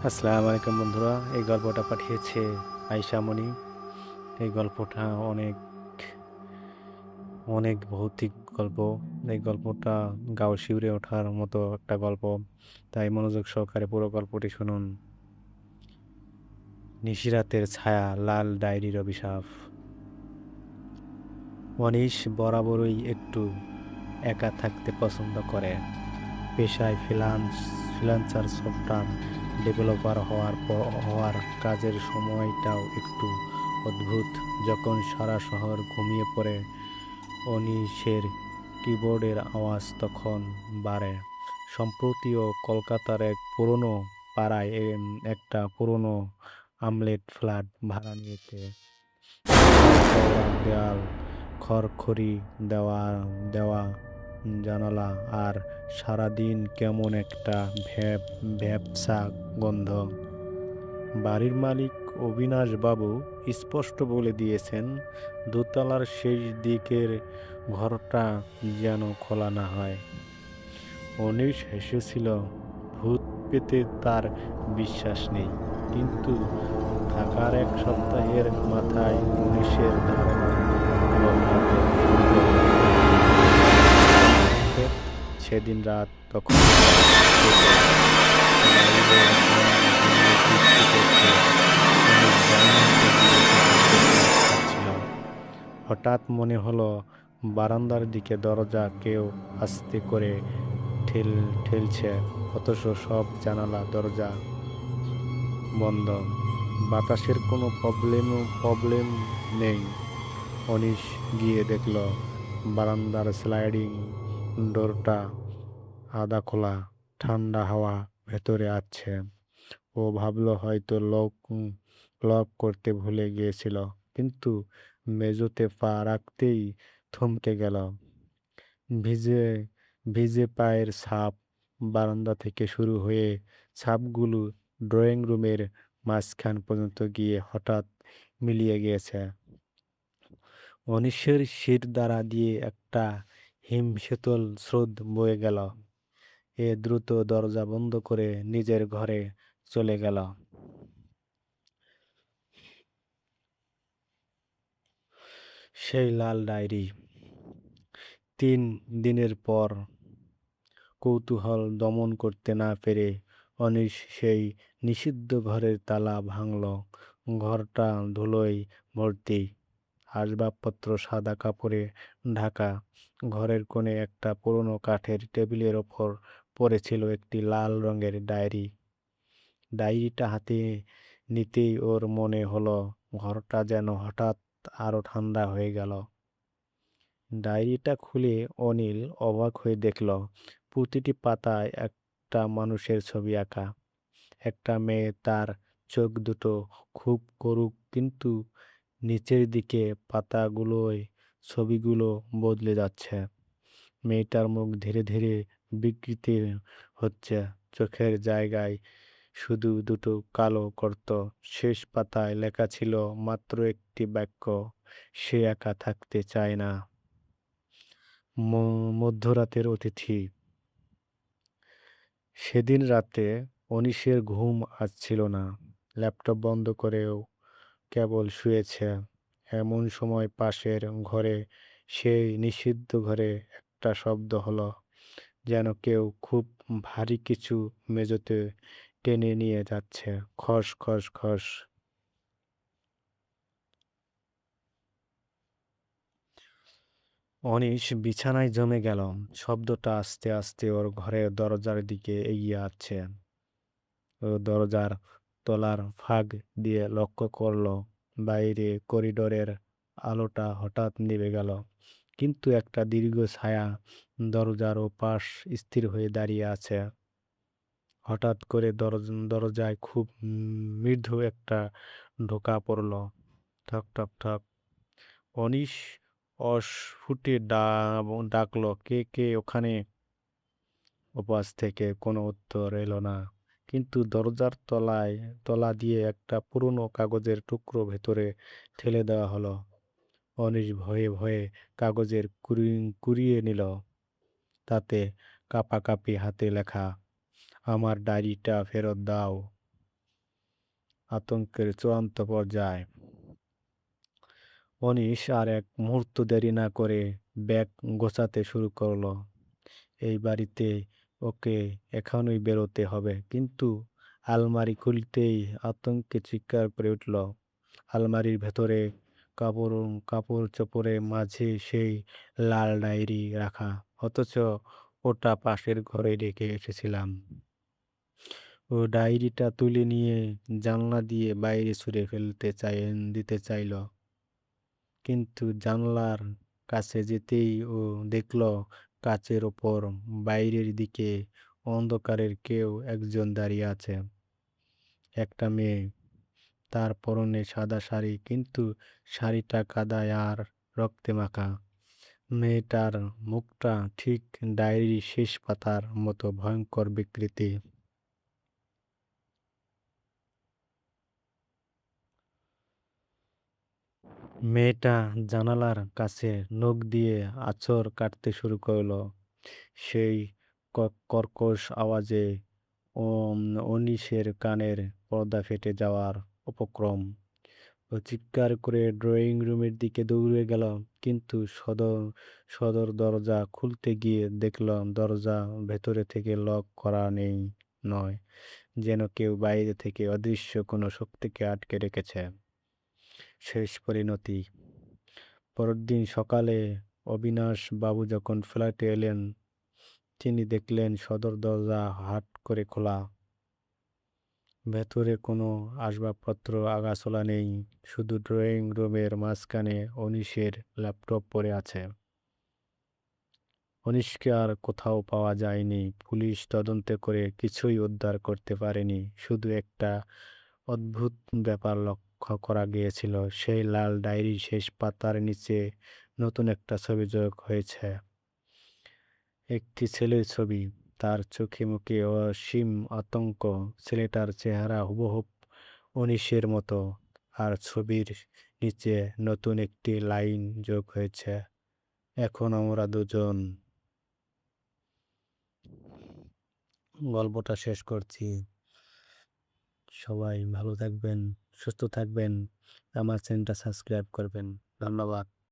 আসসালামু আলাইকুম বন্ধুরা। এই গল্পটা পাঠিয়েছে আয়েশা মনি। এই গল্পটা অনেক অনেক ভৌতিক গল্প। এই গল্পটা গাও শিউরে ওঠার মতো একটা গল্প। তাই মনোযোগ সহকারে পুরো গল্পটি শুনুন। নিশিরাতের ছায়া, লাল ডায়েরির অভিশাপ। অনিশ বরাবরই একটু একা থাকতে পছন্দ করে। পেশায় ফ্রিল্যান্সার সফটওয়্যার ডেভেলপার হওয়ার কাজের সময়টাও একটু অদ্ভুত। যখন সারা শহর ঘুমিয়ে পড়ে, অনিশের কিবোর্ডের আওয়াজ তখন বাড়ে। সম্প্রতিও কলকাতার এক পুরনো পাড়ায় একটা পুরনো আমলেট ফ্ল্যাট ভাড়া নিয়েছে। লম্বা চওড়া দেয়াল, খড়খড়ি দেওয়া দেওয়া জানালা, আর সারাদিন কেমন একটা ভ্যাপসা গন্ধ। বাড়ির মালিক অবিনাশ বাবু স্পষ্ট বলে দিয়েছেন, দোতলার শেষ দিকের ঘরটা যেন খোলা না হয়। অনিশ হেসেছিল। ভূত পেতে তার বিশ্বাস নেই, কিন্তু থাকার এক সপ্তাহের মাথায় অনিশের ধারণা বদলাতে শুরু করলো। ফের সেদিন রাত, তখন কেটে বাইরে এখন ঝিরিঝিরি বৃষ্টি পড়ছে। অনেক ডাইনিং টেবিলে বসে খাচ্ছিল। হঠাৎ মনে হলো বারান্দার দিকে দরজা কেউ আস্তে করে ঠেল ঠেলছে, অথচ সব জানালা দরজা বন্ধ। বাতাসের কোনো প্রবলেম নেই। অনিশ গিয়ে দেখল বারান্দার স্লাইডিং ডোরটা আধা খোলা, ঠান্ডা হাওয়া ভেতরে আসছে। ও ভাবল হয়তো লক করতে ভুলে গিয়েছিল, কিন্তু মেঝেতে পা রাখতেই থমকে গেল। ভিজে ভিজে পায়ের ছাপ বারান্দা থেকে শুরু হয়ে ছাপগুলো ড্রয়িং রুমের মাঝখান পর্যন্ত গিয়ে হঠাৎ মিলিয়ে গিয়েছে। অনিশের শির দ্বারা দিয়ে একটা হিমশীতল স্রোত বয়ে গেল। এ দ্রুত দরজা বন্ধ করে নিজের ঘরে চলে গেল। সেই লাল ডায়েরি। 3 দিনের পর কৌতূহল দমন করতে না পেরে অনিশ সেই নিষিদ্ধ ঘরের তালা ভাঙল। ঘরটা ধুলোয় ভর্তি, আসবাবপত্র সাদা কাপড়ে ঢাকা। ঘরের কোণে একটা পুরনো কাঠের টেবিলের ওপর পড়েছিল একটি লাল রঙের ডায়েরি। ডায়েরিটা হাতে নিতেই ওর মনে হলো ঘরটা যেন হঠাৎ আরো ঠান্ডা হয়ে গেল। ডায়েরিটা খুলে অনিল অবাক হয়ে দেখল প্রতিটি পাতায় একটা মানুষের ছবি আঁকা। একটা মেয়ে, তার চোখ দুটো খুব করুণ, কিন্তু নিচের দিকে পাতাগুলোয় ছবিগুলো বদলে যাচ্ছে। মেয়েটার মুখ ধীরে ধীরে বিকৃতি হচ্ছে, চোখের জায়গায় শুধু দুটো কালো গর্ত। শেষ পাতায় লেখা ছিল মাত্র একটি বাক্য, সে একা থাকতে চায় না। মধ্যরাতের অতিথি। সেদিন রাতে অনিশের ঘুম আসছিল না। ল্যাপটপ বন্ধ করেও কেবল শুয়েছে। এমন সময় পাশের ঘরে, সেই নিষিদ্ধ ঘরে, একটা শব্দ হলো, যেন কেউ খুব ভারী কিছু মেঝেতে টেনে নিয়ে যাচ্ছে। খস খস খস। অনিশ বিছানায় জমে গেল। শব্দটা আস্তে আস্তে ওর ঘরের দরজার দিকে এগিয়ে আসছে। ও দরজার তলার ফাঁক দিয়ে লক্ষ্য করলো বাইরে করিডোরের আলোটা হঠাৎ নিভে গেল, কিন্তু একটা দীর্ঘ ছায়া দরজার ওপাশ স্থির হয়ে দাঁড়িয়ে আছে। হঠাৎ করে দরজায় খুব মৃদু একটা ঢোকা পড়ল। ঠক ঠক ঠক। অনিশ অস্ফুটে ডাকলো, কে কে ওখানে? ওপাশ থেকে কোনো উত্তর এলো না, কিন্তু দরজার তলা দিয়ে একটা পুরনো কাগজের টুকরো ভেতরে ঠেলে দেওয়া হলো। অনিশ ভয়ে ভয়ে কাগজের কুড়িয়ে নিল। তাতে কাঁপাকাপি হাতে লেখা, আমার ডায়েরিটা ফেরত দাও। আতঙ্কের চূড়ান্ত পর্যায়ে। অনিশ আর এক মুহূর্ত দেরি না করে ব্যাগ গোছাতে শুরু করলো। এই বাড়িতে ওকে এখনই বেরোতে হবে। কিন্তু আলমারি খুলতেই আতঙ্কে চিৎকার করে উঠল। আলমারির ভেতরে কাপড় কাপড় চোপড়ের মাঝে সেই লাল ডায়েরি রাখা, অথচ ওটা পাশের ঘরে রেখে এসেছিলাম। ও ডায়েরিটা তুলে নিয়ে জানলা দিয়ে বাইরে ছুঁড়ে দিতে চাইল, কিন্তু জানলার কাছে যেতেই ও দেখল কাচের ওপর বাইরের দিকে অন্ধকারের কেউ একজন দাঁড়িয়ে আছে। একটা মেয়ে, তার পরনে সাদা শাড়ি, কিন্তু শাড়িটা কাদায় আর রক্তে মাখা। মেয়েটার মুখটা ঠিক ডায়েরির শেষ পাতার মতো ভয়ঙ্কর বিকৃতি। মেয়েটা জানালার কাছে নখ দিয়ে আঁচড় কাটতে শুরু করলো। সেই কর্কশ আওয়াজে ওম অনিশের কানের পর্দা ফেটে যাওয়ার উপক্রম। ও চিৎকার করে ড্রয়িং রুমের দিকে দৌড়ে গেল, কিন্তু সদর দরজা খুলতে গিয়ে দেখলাম দরজা ভেতরে থেকে লক করা নেই, নয়, যেন কেউ বাইরে থেকে অদৃশ্য কোনো শক্তিকে আটকে রেখেছে। শেষ পরিণতি। পরদিন সকালে অবিনাশ বাবু যখন ফ্ল্যাটে এলেন, তিনি দেখলেন সদর দরজা হাট করে খোলা। ভেতরে কোনো আসবাবপত্র আগাছালো নেই, শুধু ড্রয়িং রুমের মাঝখানে অনিশের ল্যাপটপ পড়ে আছে। অনিশকে আর কোথাও পাওয়া যায়নি। পুলিশ তদন্ত করে কিছুই উদ্ধার করতে পারেনি। শুধু একটা অদ্ভুত ব্যাপার লক্ষ্য করা গিয়েছিল, সেই লাল ডায়েরির শেষ পাতার নিচে নতুন একটা ছবি যোগ হয়েছে। একটি ছেলের ছবি, তার চোখে মুখে অসীম আতঙ্ক। ছেলেটার চেহারা হুবহু অনিশের মতো, আর ছবির নিচে নতুন একটি লাইন যোগ হয়েছে, এখন আমরা দুজন। গল্পটা শেষ করছি। সবাই ভালো থাকবেন, সুস্থ থাকবেন, আমার চ্যানেলটা সাবস্ক্রাইব করবেন। ধন্যবাদ।